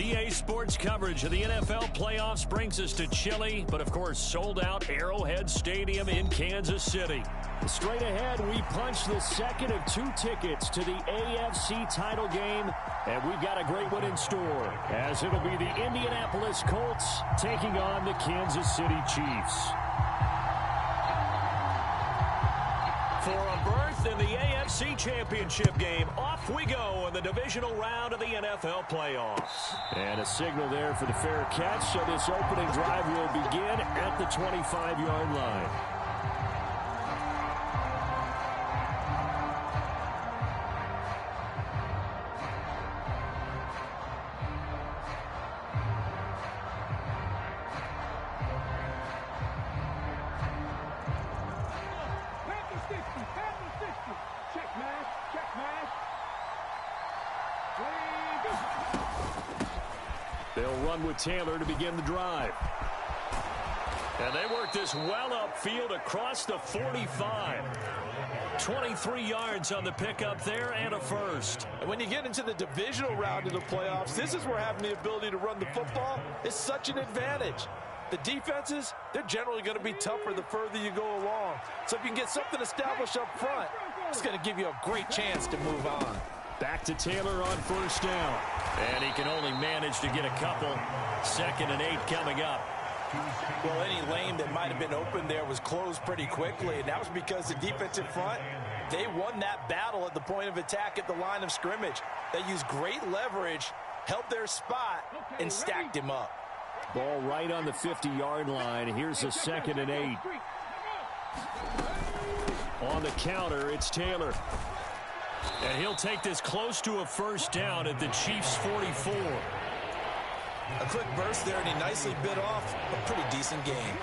EA Sports coverage of the NFL playoffs brings us to chilly, but of course sold-out Arrowhead Stadium in Kansas City. Straight ahead, we punch the second of 2 tickets to the AFC title game, and we've got a great one in store, as it'll be the Indianapolis Colts taking on the Kansas City Chiefs. For a berth in the AFC Championship game, off we go in the divisional round of the NFL playoffs. And a signal there for the fair catch, so this opening drive will begin at the 25-yard line. They'll run with Taylor to begin the drive. And they work this well upfield across the 45. 23 yards on the pickup there and a first. And when you get into the divisional round of the playoffs, this is where having the ability to run the football is such an advantage. The defenses, they're generally going to be tougher the further you go along. So if you can get something established up front, it's going to give you a great chance to move on. Back to Taylor on first down. And he can only manage to get a couple. 2nd and 8 coming up. Well, any lane that might have been open there was closed pretty quickly, and that was because the defensive front, they won that battle at the point of attack at the line of scrimmage. They used great leverage, held their spot, and stacked him up. Ball right on the 50-yard line. Here's a 2nd and 8. On the counter, it's Taylor. And he'll take this close to a first down at the Chiefs' 44. A quick burst there, and he nicely bit off a pretty decent gain.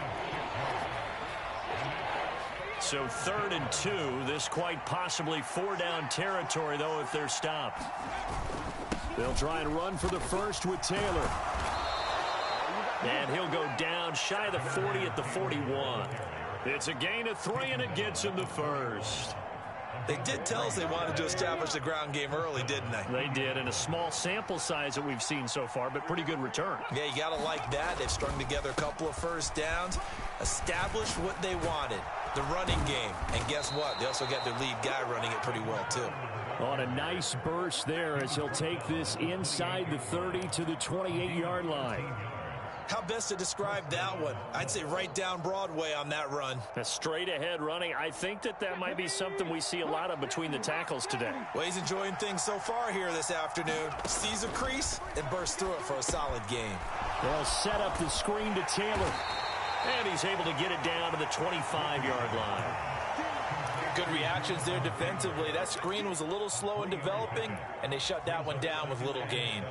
So 3rd and 2. This quite possibly 4-down territory, though, if they're stopped. They'll try and run for the first with Taylor. And he'll go down shy of the 40 at the 41. It's a gain of 3, and it gets him the first. They did tell us they wanted to establish the ground game early, didn't they? They did, and a small sample size that we've seen so far, but pretty good return. Yeah, you got to like that. They've strung together a couple of first downs, established what they wanted, the running game. And guess what? They also got their lead guy running it pretty well, too. On a nice burst there as he'll take this inside the 30 to the 28-yard line. How best to describe that one? I'd say right down Broadway on that run. A straight ahead running. I think that might be something we see a lot of between the tackles today. Well, he's enjoying things so far here this afternoon. Sees a crease and bursts through it for a solid game. They'll set up the screen to Taylor. And he's able to get it down to the 25-yard line. Good reactions there defensively. That screen was a little slow in developing, and they shut that one down with little gain.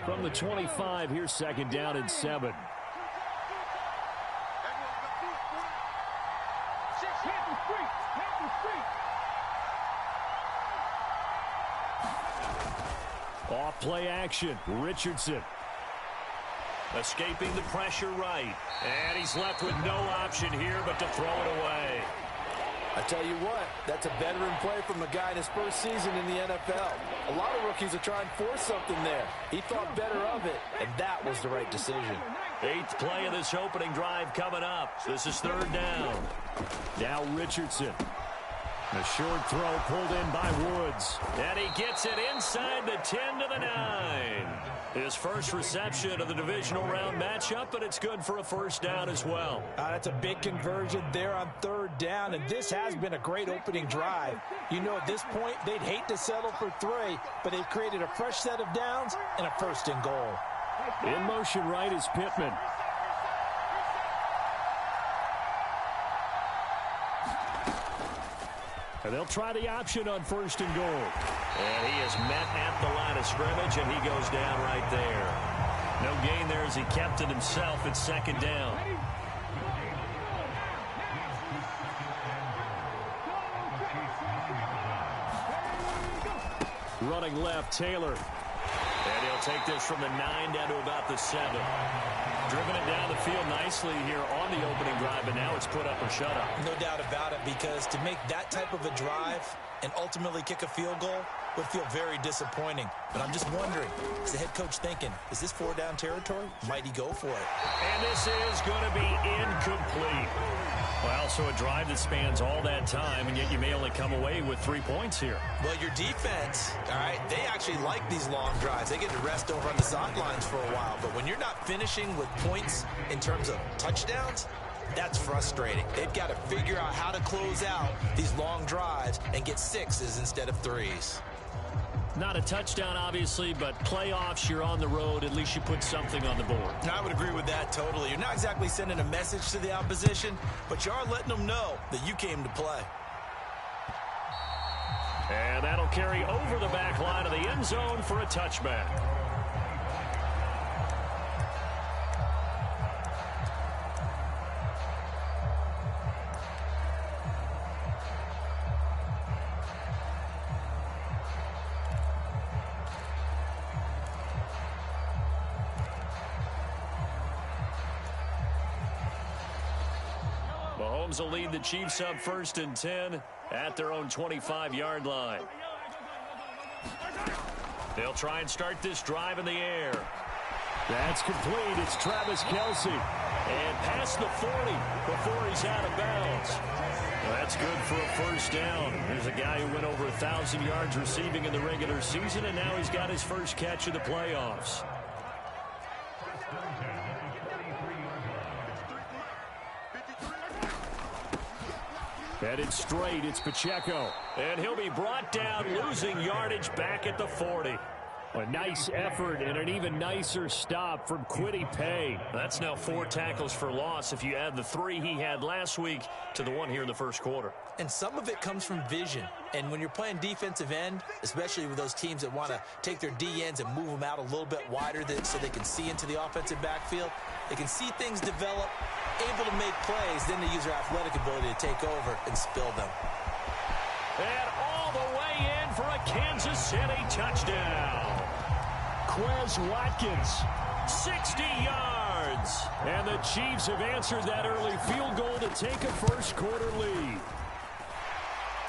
From the 25, here's 2nd down and 7. Off play action, Richardson. Escaping the pressure right. And he's left with no option here but to throw it away. I tell you what, that's a veteran play from a guy in his first season in the NFL. A lot of rookies are trying to force something there. He thought better of it, and that was the right decision. 8th play of this opening drive coming up. This is 3rd down. Now Richardson. A short throw pulled in by Woods. And he gets it inside the 10 to the 9. His first reception of the divisional round matchup, but it's good for a first down as well. That's a big conversion there on 3rd down, and this has been a great opening drive. You know, at this point, they'd hate to settle for 3, but they've created a fresh set of downs and a 1st and goal. In motion right is Pittman. And they'll try the option on 1st and goal. And he is met at the line of scrimmage, and he goes down right there. No gain there as he kept it himself at 2nd down. Running left, Taylor. And he'll take this from the 9 down to about the 7. Driven it down the field nicely here on the opening drive, but now it's put up or shut up. No doubt about it, because to make that type of a drive and ultimately kick a field goal would feel very disappointing. But I'm just wondering, Is the head coach thinking, is this 4-down territory? Might he go for it? And this is going to be incomplete. Well, so a drive that spans all that time, and yet you may only come away with 3 points here. Well, your defense, all right, they actually like these long drives. They get to rest over on the sidelines for a while. But when you're not finishing with points in terms of touchdowns, that's frustrating. They've got to figure out how to close out these long drives and get 6s instead of 3s. Not a touchdown, obviously, but playoffs, you're on the road. At least you put something on the board. I would agree with that totally. You're not exactly sending a message to the opposition, but you are letting them know that you came to play. And that'll carry over the back line of the end zone for a touchback. Mahomes will lead the Chiefs up 1st and 10 at their own 25-yard line. They'll try and start this drive in the air. That's complete. It's Travis Kelce. And past the 40 before he's out of bounds. Well, that's good for a 1st down. There's a guy who went over 1,000 yards receiving in the regular season, and now he's got his first catch of the playoffs. Headed straight, it's Pacheco. And he'll be brought down, losing yardage back at the 40. A nice effort and an even nicer stop from Kwity Paye. That's now 4 tackles for loss if you add the 3 he had last week to the 1 here in the first quarter. And some of it comes from vision. And when you're playing defensive end, especially with those teams that want to take their D-ends and move them out a little bit wider so they can see into the offensive backfield, they can see things develop, able to make plays, then they use their athletic ability to take over and spill them. And all the way in for a Kansas City touchdown. Quez Watkins, 60 yards. And the Chiefs have answered that early field goal to take a first-quarter lead.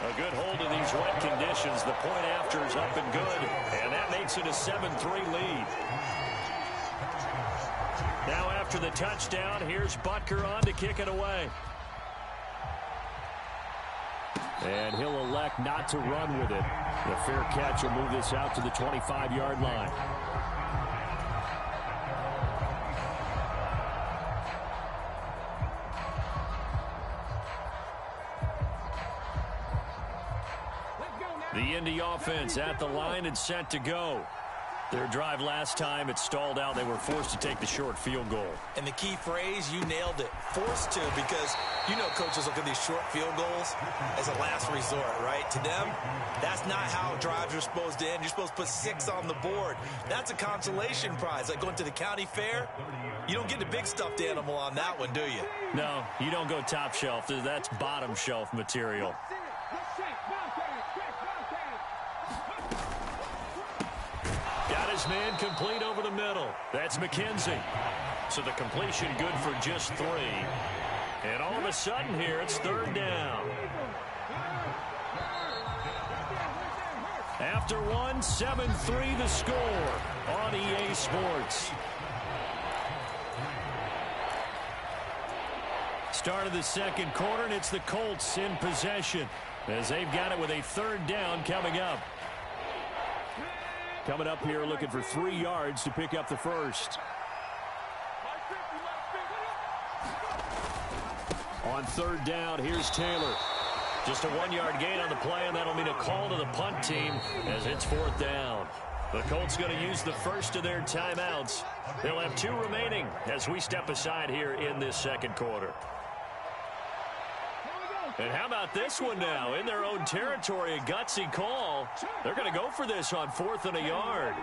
A good hold in these wet conditions. The point after is up and good. And that makes it a 7-3 lead. Now after the touchdown, here's Butker on to kick it away. And he'll elect not to run with it. The fair catch will move this out to the 25-yard line. The Indy offense at the line and set to go. Their drive last time, it stalled out. They were forced to take the short field goal. And the key phrase, you nailed it, forced to, because you know coaches look at these short field goals as a last resort, right? To them, that's not how drives are supposed to end. You're supposed to put 6 on the board. That's a consolation prize, like going to the county fair. You don't get the big stuffed animal on that one, do you? No, you don't go top shelf. That's bottom shelf material. Man complete over the middle. That's McKenzie. So the completion good for just 3. And all of a sudden here, it's 3rd down. After 1, 7-3 the score on EA Sports. Start of the second quarter, and it's the Colts in possession as they've got it with a 3rd down coming up. Coming up here looking for 3 yards to pick up the first. On 3rd down, here's Taylor. Just a 1-yard gain on the play, and that'll mean a call to the punt team as it's 4th down. The Colts going to use the first of their timeouts. They'll have 2 remaining as we step aside here in this second quarter. And how about this one now? In their own territory, a gutsy call. They're going to go for this on 4th and a yard.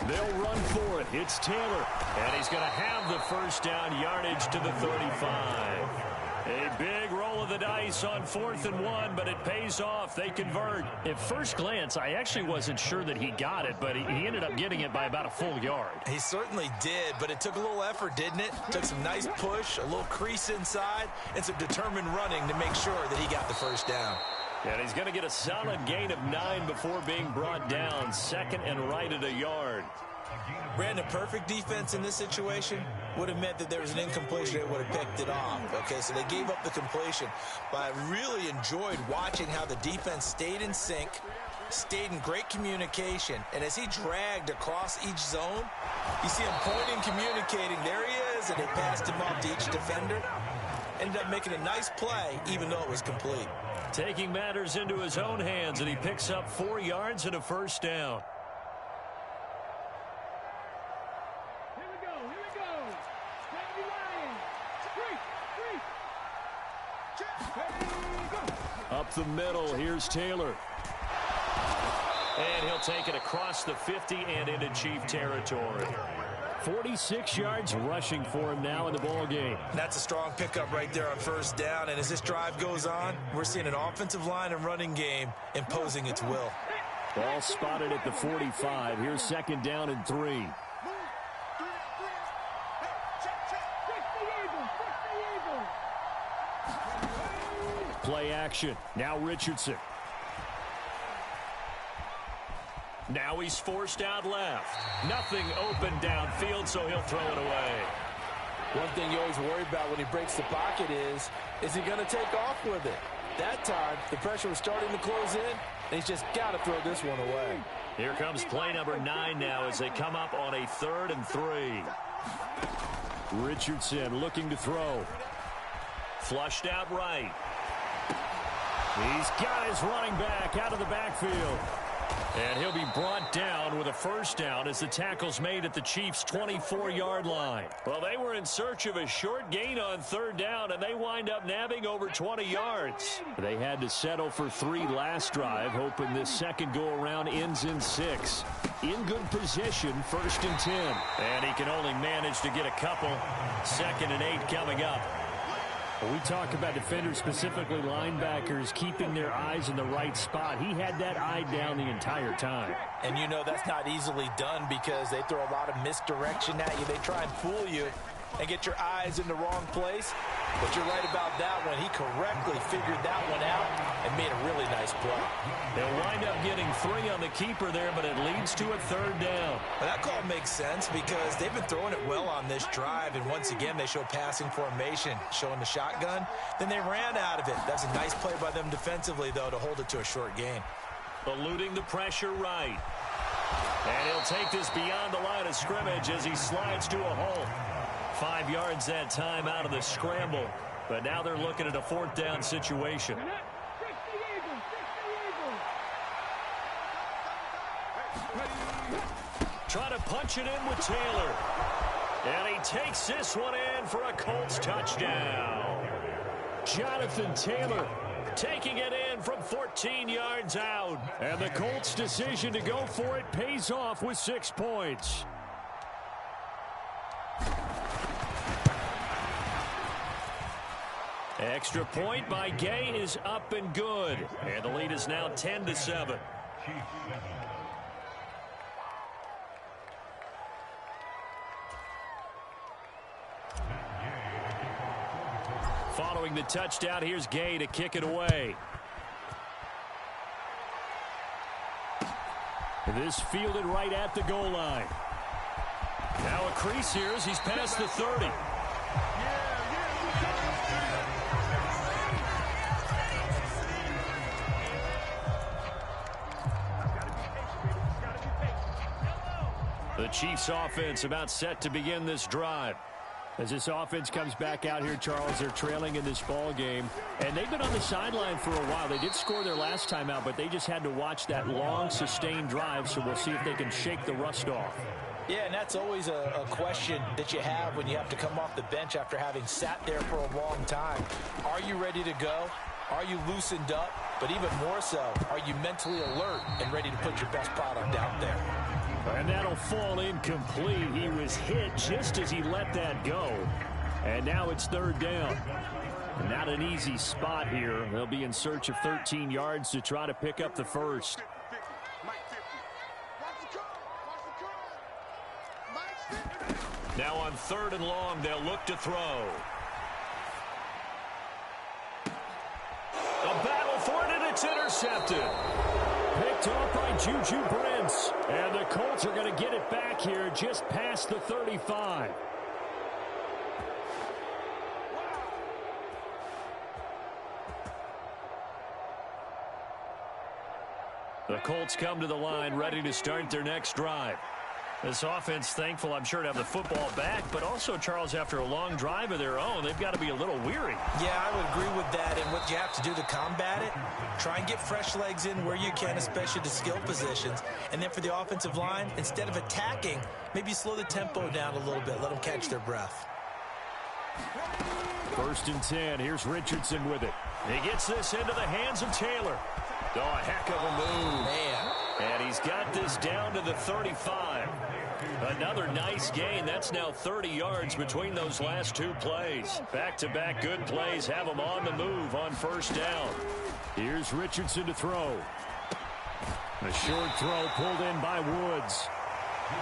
They'll run for it. It's Taylor. And he's going to have the first down yardage to the 35. A big roll of the dice on 4th and 1, but it pays off. They convert. At first glance, I actually wasn't sure that he got it, but he ended up getting it by about a full yard. He certainly did, but it took a little effort, didn't it? Took some nice push, a little crease inside, and some determined running to make sure that he got the first down. And he's going to get a solid gain of 9 before being brought down. Second and right at a yard. Brandon, perfect defense in this situation would have meant that there was an incompletion. They would have picked it off. Okay, so they gave up the completion. But I really enjoyed watching how the defense stayed in sync, stayed in great communication. And as he dragged across each zone, you see him pointing, communicating. There he is, and they passed him off to each defender. Ended up making a nice play, even though it was complete. Taking matters into his own hands, and he picks up 4 yards and a first down. Up the middle, here's Taylor. And he'll take it across the 50 and into Chief territory. 46 yards rushing for him now in the ball game. That's a strong pickup right there on first down. And as this drive goes on, we're seeing an offensive line and running game imposing its will. Ball spotted at the 45. Here's second down and 3. Play action. Now Richardson. Now he's forced out left. Nothing open downfield, so he'll throw it away. One thing you always worry about when he breaks the pocket is he going to take off with it? That time, the pressure was starting to close in, and he's just got to throw this one away. Here comes play number 9 now as they come up on a 3rd and 3. Richardson looking to throw. Flushed out right. He's got his running back out of the backfield. And he'll be brought down with a first down as the tackle's made at the Chiefs' 24-yard line. Well, they were in search of a short gain on 3rd down, and they wind up nabbing over 20 yards. They had to settle for 3 last drive, hoping this second go-around ends in 6. In good position, 1st and 10. And he can only manage to get a couple. 2nd and 8 coming up. We talk about defenders, specifically linebackers, keeping their eyes in the right spot. He had that eye down the entire time. And you know that's not easily done because they throw a lot of misdirection at you. They try and fool you and get your eyes in the wrong place. But you're right about that one. He correctly figured that one out and made a really nice play. They'll wind up getting 3 on the keeper there, but it leads to a 3rd down. Well, that call makes sense because they've been throwing it well on this drive, and once again they show passing formation, showing the shotgun. Then they ran out of it. That's a nice play by them defensively, though, to hold it to a short gain. Eluding the pressure right. And he'll take this beyond the line of scrimmage as he slides to a hole. 5 yards that time out of the scramble. But now they're looking at a 4th down situation. Trying to punch it in with Taylor. And he takes this one in for a Colts touchdown. Jonathan Taylor taking it in from 14 yards out. And the Colts' decision to go for it pays off with 6 points. Extra point by Gay is up and good. And the lead is now 10-7. Following the touchdown, here's Gay to kick it away. This fielded right at the goal line. Now a crease here as he's past the 30. The Chiefs offense about set to begin this drive. As this offense comes back out here, Charles, they're trailing in this ball game. And they've been on the sideline for a while. They did score their last time out, but they just had to watch that long, sustained drive, so we'll see if they can shake the rust off. Yeah, and that's always a question that you have when you have to come off the bench after having sat there for a long time. Are you ready to go? Are you loosened up? But even more so, are you mentally alert and ready to put your best product out there? And that'll fall incomplete. He was hit just as he let that go. And now it's 3rd down. Not an easy spot here. They'll be in search of 13 yards to try to pick up the first. Now on 3rd and long, they'll look to throw. A battle for it, and it's It's intercepted. Picked off by Juju Brents. And the Colts are going to get it back here just past the 35. The Colts come to the line ready to start their next drive. This offense thankful, I'm sure, to have the football back, but also, Charles, after a long drive of their own, they've got to be a little weary. Yeah, I would agree with that, and what you have to do to combat it, try and get fresh legs in where you can, especially to skill positions. And then for the offensive line, instead of attacking, maybe slow the tempo down a little bit, let them catch their breath. 1st and 10, here's Richardson with it. He gets this into the hands of Taylor. Oh, a heck of a move. Man. And he's got this down to the 35. Another nice gain. That's now 30 yards between those last two plays. Back-to-back good plays have him on the move on 1st down. Here's Richardson to throw. A short throw pulled in by Woods.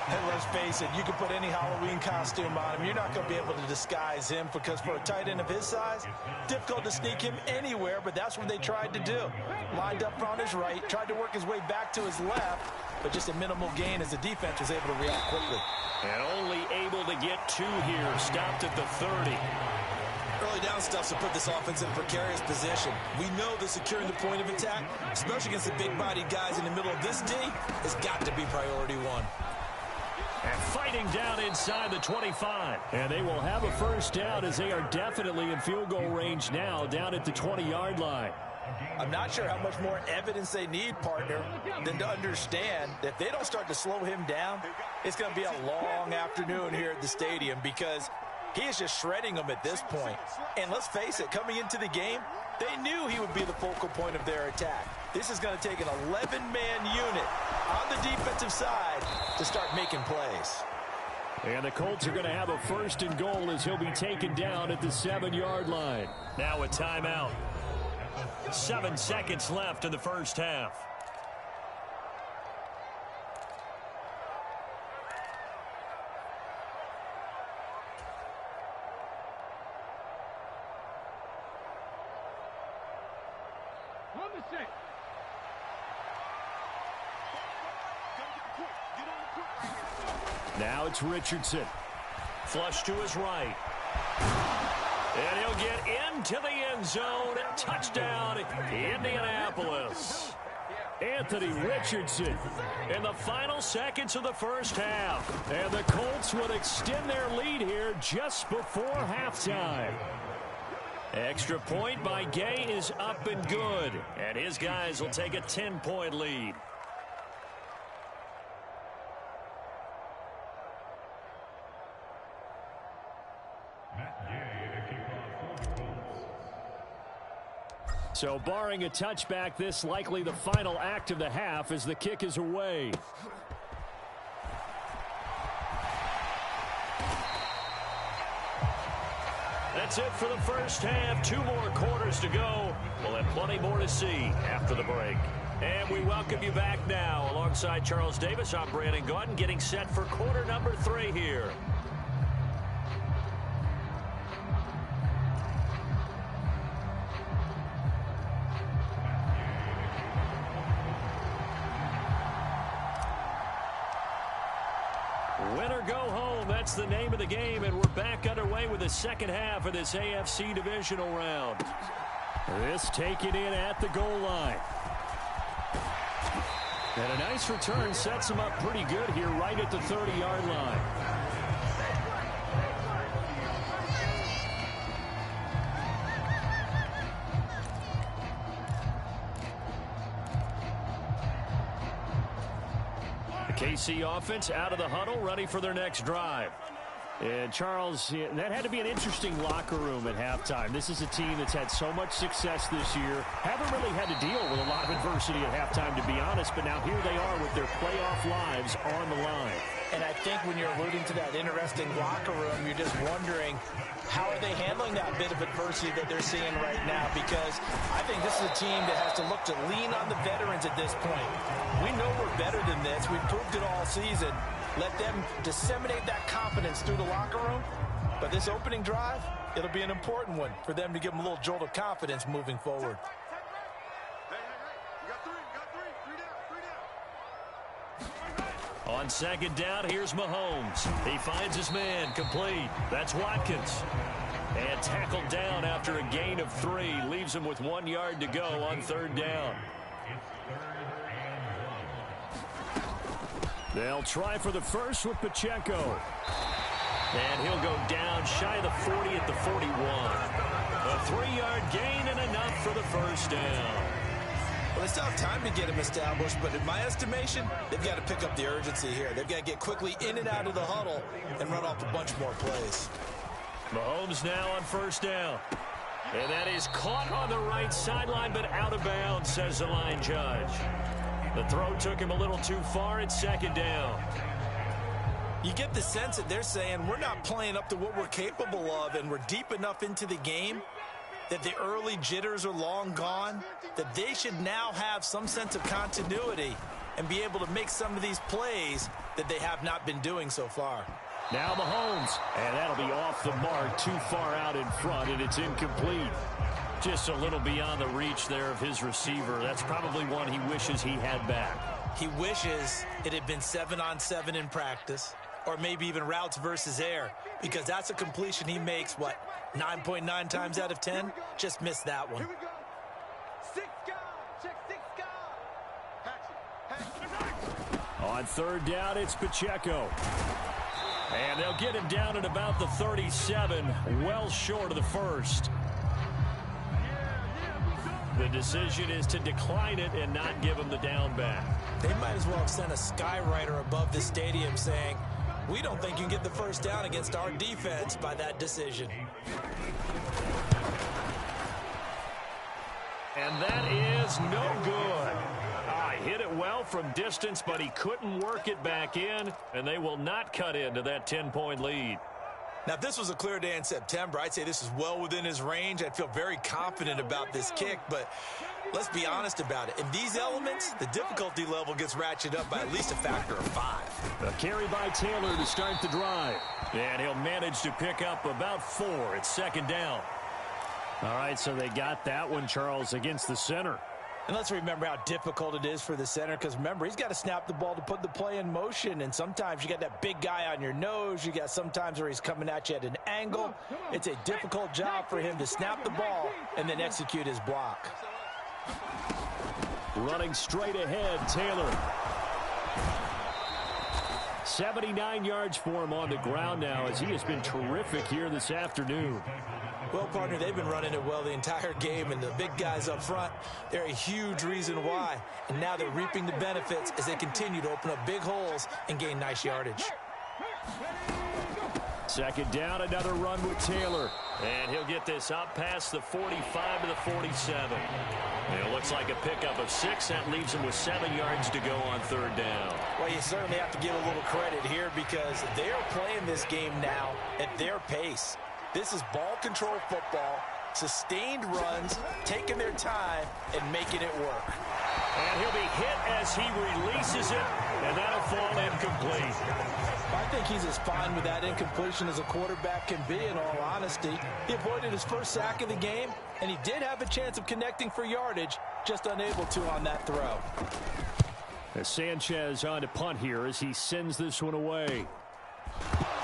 And let's face it, you can put any Halloween costume on him. You're not going to be able to disguise him because for a tight end of his size, difficult to sneak him anywhere, but that's what they tried to do. Lined up on his right, tried to work his way back to his left, but just a minimal gain as the defense was able to react quickly. And only able to get 2 here, stopped at the 30. Early down stuff to put this offense in a precarious position. We know that securing the point of attack, especially against the big-bodied guys in the middle of this D, has got to be priority one. And fighting down inside the 25. And they will have a 1st down as they are definitely in field goal range now down at the 20-yard line. I'm not sure how much more evidence they need, partner, than to understand that if they don't start to slow him down, it's going to be a long afternoon here at the stadium because he is just shredding them at this point. And let's face it, coming into the game, they knew he would be the focal point of their attack. This is going to take an 11-man unit on the defensive side to start making plays. And the Colts are going to have a 1st and goal as he'll be taken down at the 7-yard line. Now a timeout. 7 seconds left in the 1st half. Now it's Richardson. Flush to his right. And he'll get into the end zone. Touchdown, Indianapolis. Anthony Richardson in the final seconds of the 1st half. And the Colts would extend their lead here just before halftime. Extra point by Gay is up and good. And his guys will take a 10-point lead. So barring a touchback, this likely the final act of the half as the kick is away. That's it for the 1st half. 2 more quarters to go. We'll have plenty more to see after the break. And we welcome you back now. Alongside Charles Davis, I'm Brandon Gaudin, getting set for quarter number 3 here. Win or go home, that's the name of the game, and we're back underway with the 2nd half of this AFC divisional round. This taken in at the goal line. And a nice return sets him up pretty good here right at the 30-yard line. KC offense out of the huddle, ready for their next drive. And Charles, that had to be an interesting locker room at halftime. This is a team that's had so much success this year. Haven't really had to deal with a lot of adversity at halftime, to be honest, but now here they are with their playoff lives on the line. And I think when you're alluding to that interesting locker room, you're just wondering, how are they handling that bit of adversity that they're seeing right now? Because I think this is a team that has to look to lean on the veterans at this point. We know we're better than this. We've proved it all season. Let them disseminate that confidence through the locker room. But this opening drive, it'll be an important one for them to give them a little jolt of confidence moving forward. On second down, here's Mahomes. He finds his man, complete. That's Watkins. And tackled down after a gain of 3. Leaves him with 1 yard to go on third down. They'll try for the first with Pacheco. And he'll go down shy of the 40 at the 41. A 3-yard gain and enough for the first down. Well, they still have time to get him established, but in my estimation, they've got to pick up the urgency here. They've got to get quickly in and out of the huddle and run off a bunch more plays. Mahomes now on first down. And that is caught on the right sideline, but out of bounds, says the line judge. The throw took him a little too far at second down. You get the sense that they're saying we're not playing up to what we're capable of, and we're deep enough into the game that the early jitters are long gone, that they should now have some sense of continuity and be able to make some of these plays that they have not been doing so far. Now Mahomes, and that'll be off the mark, too far out in front, and it's incomplete. Just a little beyond the reach there of his receiver. That's probably one he wishes he had back. He wishes it had been 7-on-7 in practice, or maybe even routes versus air, because that's a completion he makes, 9.9 times out of 10? Just missed that one. On third down, it's Pacheco. And they'll get him down at about the 37, well short of the first. The decision is to decline it and not give him the down back. They might as well have sent a skywriter above the stadium saying, we don't think you can get the first down against our defense by that decision. And that is no good. Hit it well from distance, but he couldn't work it back in, and they will not cut into that 10-point lead. Now, if this was a clear day in September, I'd say this is well within his range. I'd feel very confident about this kick, but let's be honest about it. In these elements, the difficulty level gets ratcheted up by at least a factor of 5. A carry by Taylor to start the drive. And he'll manage to pick up about 4 at second down. All right, so they got that one, Charles, against the center. And let's remember how difficult it is for the center, because remember, he's got to snap the ball to put the play in motion, and sometimes you got that big guy on your nose. You got sometimes where he's coming at you at an angle. It's a difficult job for him to snap the ball and then execute his block. Running straight ahead, Taylor. 79 yards for him on the ground now, as he has been terrific here this afternoon. Well, partner, they've been running it well the entire game, and the big guys up front, they're a huge reason why. And now they're reaping the benefits as they continue to open up big holes and gain nice yardage. Second down, another run with Taylor. And he'll get this up past the 45 to the 47. And it looks like a pickup of 6. That leaves him with 7 yards to go on third down. Well, you certainly have to give a little credit here because they are playing this game now at their pace. This is ball control football, sustained runs, taking their time, and making it work. And he'll be hit as he releases it, and that'll fall incomplete. I think he's as fine with that incompletion as a quarterback can be, in all honesty. He avoided his first sack of the game, and he did have a chance of connecting for yardage, just unable to on that throw. As Sanchez on to punt here as he sends this one away.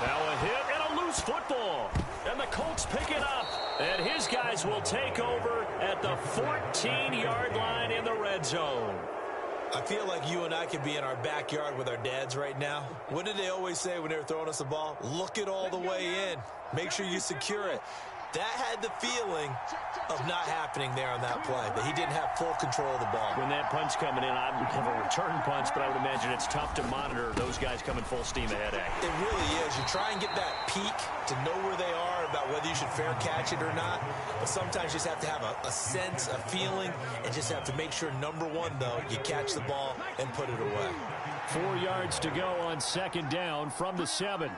Now a hit and a loose football. And the Colts pick it up. And his guys will take over at the 14-yard line in the red zone. I feel like you and I could be in our backyard with our dads right now. What did they always say when they were throwing us the ball? Look it all the way in. Make sure you secure it. That had the feeling of not happening there on that play, that he didn't have full control of the ball. When that punch coming in, I would have a return punch, but I would imagine it's tough to monitor those guys coming full steam ahead at. It really is. You try and get that peek to know where they are, about whether you should fair catch it or not, but sometimes you just have to have a sense, a feeling, and just have to make sure, number one, though, you catch the ball and put it away. 4 yards to go on second down from the 7.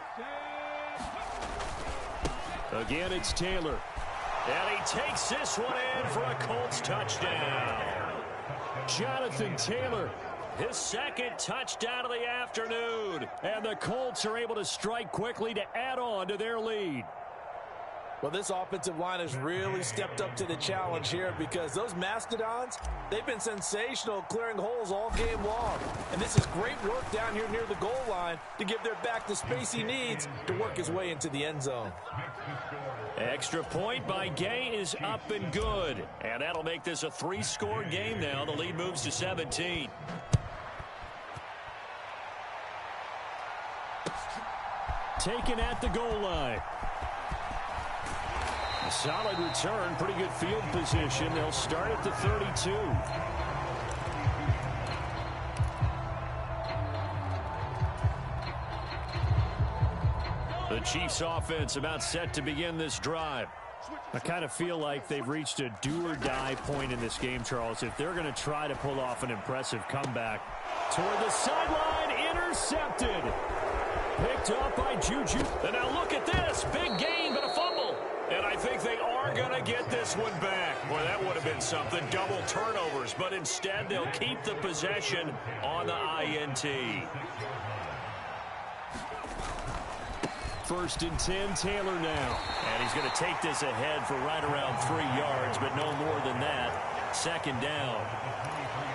Again, it's Taylor. And he takes this one in for a Colts touchdown. Jonathan Taylor, his second touchdown of the afternoon. And the Colts are able to strike quickly to add on to their lead. Well, this offensive line has really stepped up to the challenge here because those Mastodons, they've been sensational clearing holes all game long. And this is great work down here near the goal line to give their back the space he needs to work his way into the end zone. Extra point by Gay is up and good. And that'll make this a 3-score game now. The lead moves to 17. Taken at the goal line. A solid return, pretty good field position. They'll start at the 32. The Chiefs offense about set to begin this drive. I kind of feel like they've reached a do-or-die point in this game, Charles. If they're going to try to pull off an impressive comeback. Toward the sideline, intercepted. Picked up by Juju. And now look at this. Big gain, but a fumble. And I think they are going to get this one back. Boy, that would have been something. Double turnovers. But instead, they'll keep the possession on the INT. 1st and 10, Taylor now. And he's going to take this ahead for right around 3 yards, but no more than that. 2nd down.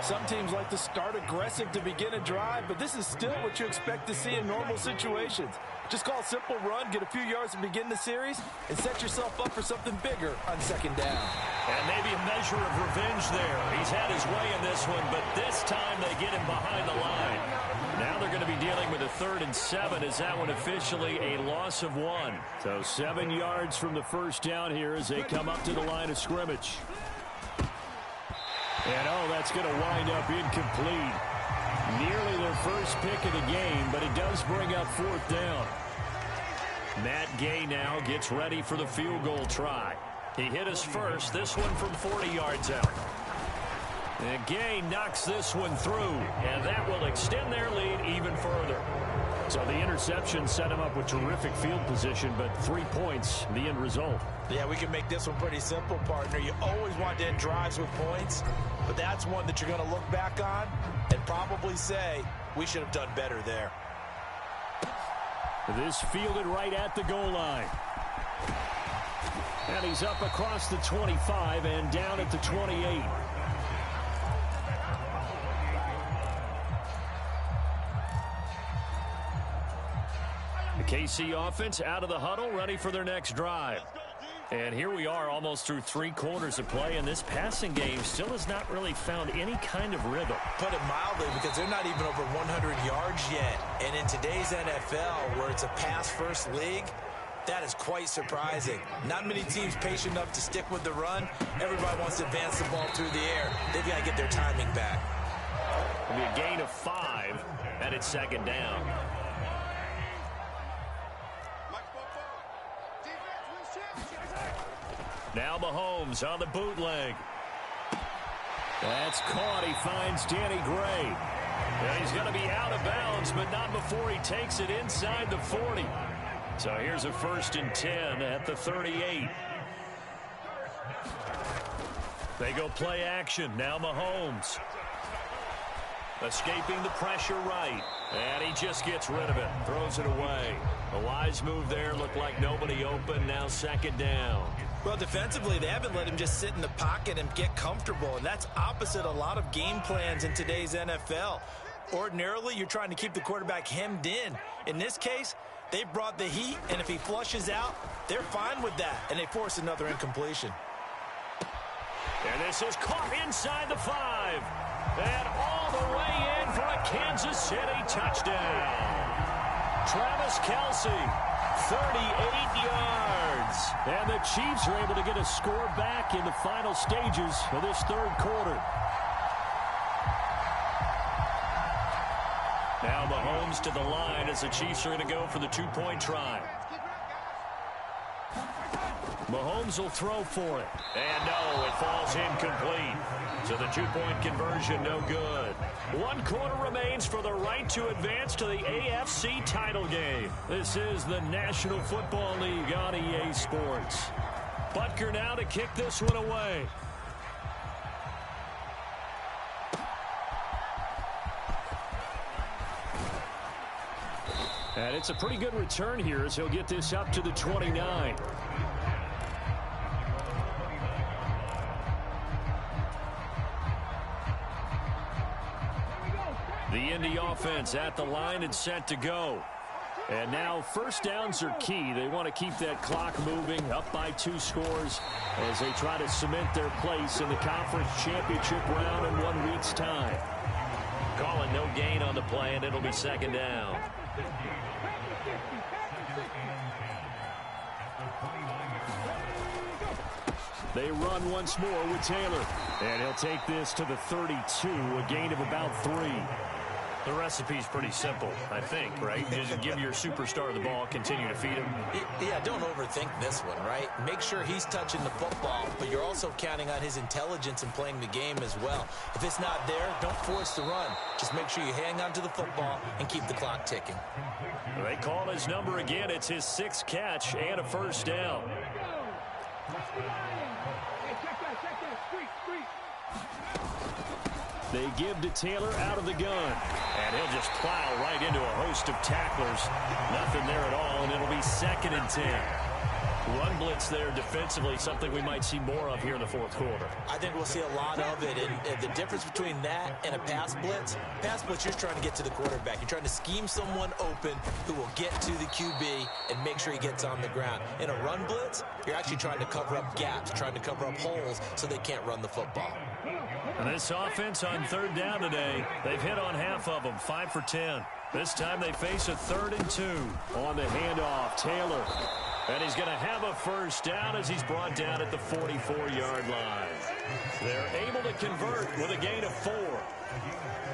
Some teams like to start aggressive to begin a drive, but this is still what you expect to see in normal situations. Just call a simple run, get a few yards to begin the series, and set yourself up for something bigger on 2nd down. And maybe a measure of revenge there. He's had his way in this one, but this time they get him behind the line. Now they're going to be dealing with a 3rd and 7 as that one officially a loss of 1. So 7 yards from the 1st down here as they come up to the line of scrimmage. And, oh, that's going to wind up incomplete. Nearly their first pick of the game, but it does bring up 4th down. Matt Gay now gets ready for the field goal try. He hit his first, this one from 40 yards out. And Gay knocks this one through, and that will extend their lead even further. So the interception set him up with terrific field position, but 3 points, the end result. Yeah, we can make this one pretty simple, partner. You always want to end drives with points, but that's one that you're going to look back on and probably say, we should have done better there. This fielded right at the goal line. And he's up across the 25 and down at the 28. The KC offense out of the huddle, ready for their next drive. And here we are almost through 3 quarters of play, and this passing game still has not really found any kind of rhythm. Put it mildly, because they're not even over 100 yards yet. And in today's NFL, where it's a pass-first league, that is quite surprising. Not many teams patient enough to stick with the run. Everybody wants to advance the ball through the air. They've got to get their timing back. It'll be a gain of 5, and it's 2nd down. Now Mahomes on the bootleg. That's caught. He finds Danny Gray. And he's going to be out of bounds, but not before he takes it inside the 40. So here's a 1st and 10 at the 38. They go play action. Now Mahomes. Escaping the pressure right. And he just gets rid of it. Throws it away. A wise move there. Looked like nobody open. Now 2nd down. Well, defensively, they haven't let him just sit in the pocket and get comfortable, and that's opposite a lot of game plans in today's NFL. Ordinarily, you're trying to keep the quarterback hemmed in. In this case, they brought the heat, and if he flushes out, they're fine with that, and they force another incompletion. And this is caught inside the 5. And all the way in for a Kansas City touchdown. Travis Kelce. 38 yards. And the Chiefs are able to get a score back in the final stages of this 3rd quarter. Now Mahomes to the line as the Chiefs are going to go for the 2-point try. Mahomes will throw for it. And no, it falls incomplete. So the 2-point conversion no good. 1 quarter remains for the right to advance to the AFC title game. This is the National Football League on EA Sports. Butker now to kick this one away. And it's a pretty good return here as he'll get this up to the 29. The Indy offense at the line and set to go. And now first downs are key. They want to keep that clock moving, up by 2 scores as they try to cement their place in the conference championship round in 1 week's time. Calling no gain on the play, and it'll be second down. They run once more with Taylor. And he'll take this to the 32, a gain of about 3. The recipe's pretty simple, I think, right? Just give your superstar the ball, continue to feed him. Yeah, don't overthink this one, right? Make sure he's touching the football, but you're also counting on his intelligence in playing the game as well. If it's not there, don't force the run. Just make sure you hang on to the football and keep the clock ticking. They call his number again. It's his 6th catch and a first down. They give to Taylor out of the gun. And he'll just plow right into a host of tacklers. Nothing there at all, and it'll be 2nd and 10. Run blitz there defensively, something we might see more of here in the 4th quarter. I think we'll see a lot of it. And the difference between that and a pass blitz, you're just trying to get to the quarterback. You're trying to scheme someone open who will get to the QB and make sure he gets on the ground. In a run blitz, you're actually trying to cover up gaps, trying to cover up holes so they can't run the football. And this offense on 3rd down today, they've hit on half of them, 5 for 10. This time they face a 3rd and 2 on the handoff. Taylor. And he's going to have a first down as he's brought down at the 44-yard line. They're able to convert with a gain of 4.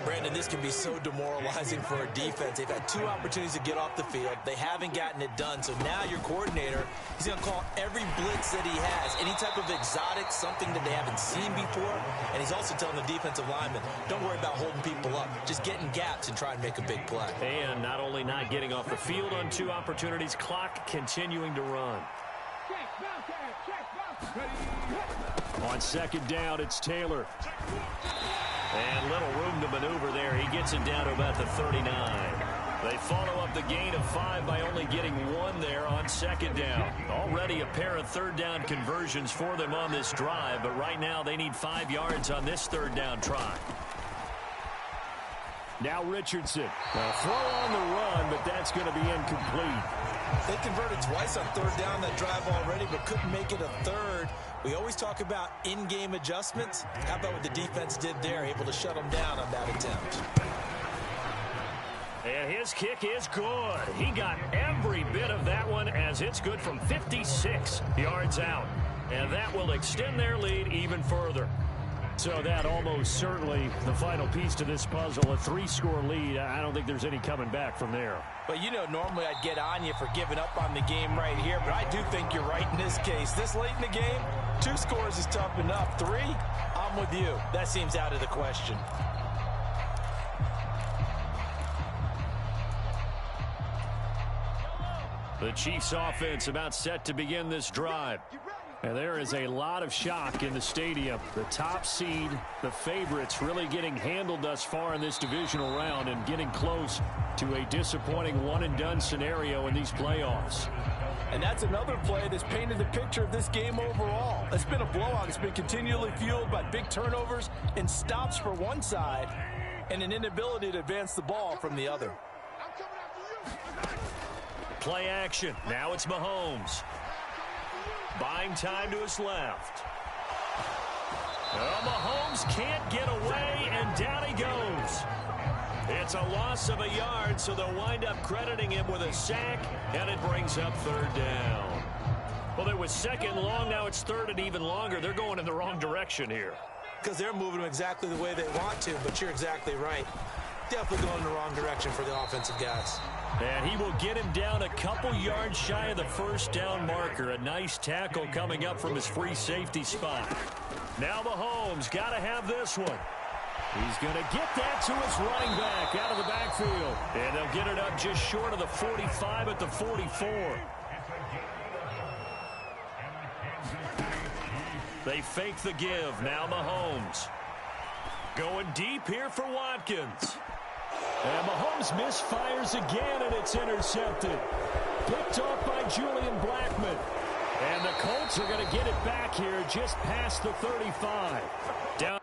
Brandon, this can be so demoralizing for a defense. They've had 2 opportunities to get off the field. They haven't gotten it done. So now your coordinator, he's going to call every blitz that he has, any type of exotic, something that they haven't seen before. And he's also telling the defensive lineman, don't worry about holding people up. Just get in gaps and try and make a big play. And not only not getting off the field on 2 opportunities, clock continuing to run. On 2nd down, it's Taylor. And little room to maneuver there. He gets it down to about the 39. They follow up the gain of 5 by only getting 1 there on 2nd down. Already a pair of 3rd down conversions for them on this drive, but right now they need 5 yards on this 3rd down try. Now Richardson. A throw on the run, but that's going to be incomplete. They converted twice on 3rd down that drive already, but couldn't make it a 3rd. We always talk about in-game adjustments. How about what the defense did there, able to shut them down on that attempt? And his kick is good. He got every bit of that one as it's good from 56 yards out. And that will extend their lead even further. So that almost certainly the final piece to this puzzle, a 3-score lead. I don't think there's any coming back from there. But, you know, normally I'd get on you for giving up on the game right here, but I do think you're right in this case. This late in the game, 2 scores is tough enough. 3, I'm with you. That seems out of the question. The Chiefs offense about set to begin this drive. And there is a lot of shock in the stadium. The top seed, the favorites, really getting handled thus far in this divisional round and getting close to a disappointing one-and-done scenario in these playoffs. And that's another play that's painted the picture of this game overall. It's been a blowout. It's been continually fueled by big turnovers and stops for one side and an inability to advance the ball from the other. Play action. Now it's Mahomes. Buying time to his left. Mahomes can't get away, and down he goes. It's a loss of a yard, so they'll wind up crediting him with a sack, and it brings up 3rd down. Well, it was 2nd and long. Now it's 3rd and even longer. They're going in the wrong direction here. Because they're moving exactly the way they want to, but you're exactly right. Definitely going in the wrong direction for the offensive guys. And he will get him down a couple yards shy of the 1st down marker. A nice tackle coming up from his free safety spot. Now Mahomes got to have this one. He's going to get that to his running back out of the backfield. And they'll get it up just short of the 45 at the 44. They fake the give. Now Mahomes. Going deep here for Watkins. And Mahomes misfires again, and it's intercepted. Picked off by Julian Blackmon. And the Colts are going to get it back here just past the 35. Down